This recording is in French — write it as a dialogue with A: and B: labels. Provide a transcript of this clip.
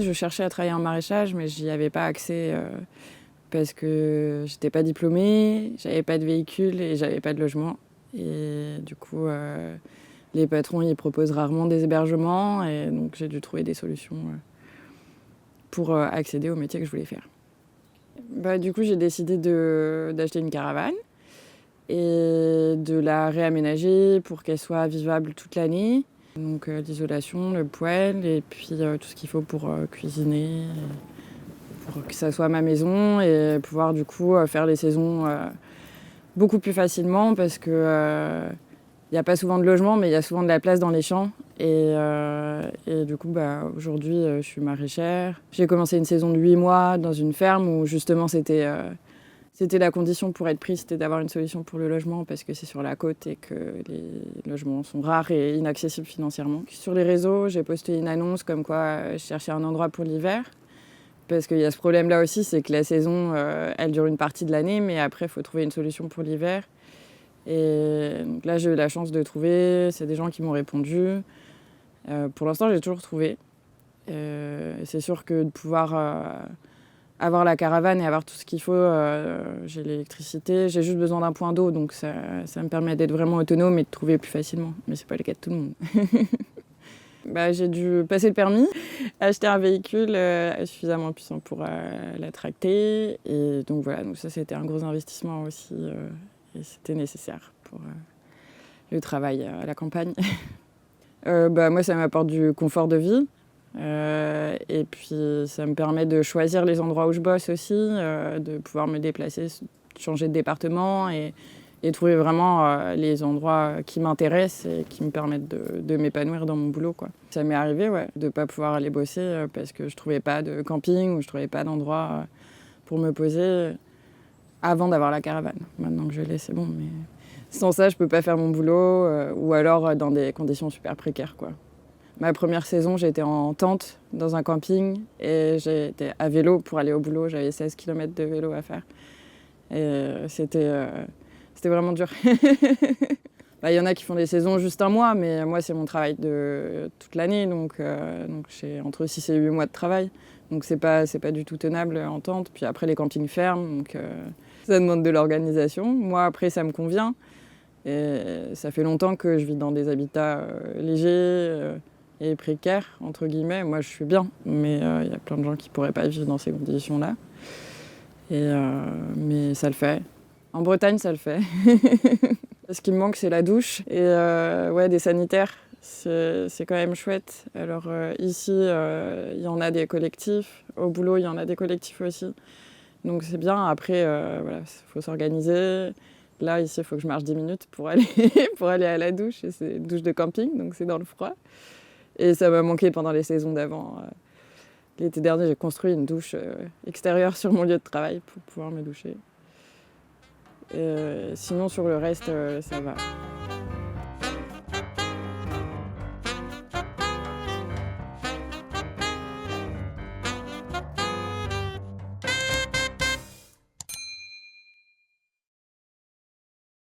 A: je cherchais à travailler en maraîchage, mais j'y avais pas accès parce que j'étais pas diplômée, j'avais pas de véhicule et j'avais pas de logement. Et du coup, les patrons, ils proposent rarement des hébergements et donc j'ai dû trouver des solutions pour accéder au métier que je voulais faire. Du coup, j'ai décidé d'acheter une caravane et de la réaménager pour qu'elle soit vivable toute l'année. Donc l'isolation, le poêle et puis tout ce qu'il faut pour cuisiner, pour que ça soit ma maison et pouvoir du coup faire les saisons beaucoup plus facilement parce que il n'y a pas souvent de logement mais il y a souvent de la place dans les champs. Et du coup, aujourd'hui, je suis maraîchère. J'ai commencé une saison de 8 mois dans une ferme où justement c'était la condition pour être prise, c'était d'avoir une solution pour le logement parce que c'est sur la côte et que les logements sont rares et inaccessibles financièrement. Sur les réseaux, j'ai posté une annonce comme quoi je cherchais un endroit pour l'hiver. Parce qu'il y a ce problème-là aussi, c'est que la saison, elle dure une partie de l'année, mais après, il faut trouver une solution pour l'hiver. Et donc là, j'ai eu la chance de trouver, c'est des gens qui m'ont répondu. Pour l'instant, j'ai toujours trouvé. C'est sûr que de pouvoir avoir la caravane et avoir tout ce qu'il faut, j'ai l'électricité, j'ai juste besoin d'un point d'eau, donc ça me permet d'être vraiment autonome et de trouver plus facilement. Mais c'est pas le cas de tout le monde. J'ai dû passer le permis, acheter un véhicule suffisamment puissant pour la tracter. Et donc voilà, donc ça c'était un gros investissement aussi et c'était nécessaire pour le travail à la campagne. Moi ça m'apporte du confort de vie et puis ça me permet de choisir les endroits où je bosse aussi, de pouvoir me déplacer, changer de département et trouver vraiment les endroits qui m'intéressent et qui me permettent de m'épanouir dans mon boulot, quoi. Ça m'est arrivé de ne pas pouvoir aller bosser parce que je ne trouvais pas de camping ou je ne trouvais pas d'endroit pour me poser avant d'avoir la caravane. Maintenant que je l'ai, c'est bon, mais sans ça, je ne peux pas faire mon boulot ou alors dans des conditions super précaires, quoi. Ma première saison, j'étais en tente dans un camping et j'étais à vélo pour aller au boulot. J'avais 16 km de vélo à faire. Et c'était vraiment dur. Il y en a qui font des saisons juste un mois, mais moi, c'est mon travail de toute l'année. Donc j'ai entre 6 et 8 mois de travail. Donc c'est pas du tout tenable en tente. Puis après, les campings ferment. Donc ça demande de l'organisation. Moi, après, ça me convient. Et ça fait longtemps que je vis dans des habitats légers et précaires, entre guillemets. Moi, je suis bien. Mais il y a plein de gens qui pourraient pas vivre dans ces conditions-là. Mais ça le fait. En Bretagne, ça le fait. Ce qui me manque, c'est la douche et des sanitaires. C'est quand même chouette. Alors ici, il y en a des collectifs. Au boulot, il y en a des collectifs aussi. Donc c'est bien. Après, faut s'organiser. Là, ici, il faut que je marche 10 minutes pour aller à la douche. Et c'est une douche de camping, donc c'est dans le froid. Et ça m'a manqué pendant les saisons d'avant. L'été dernier, j'ai construit une douche extérieure sur mon lieu de travail pour pouvoir me doucher. Sinon, sur le reste, ça va.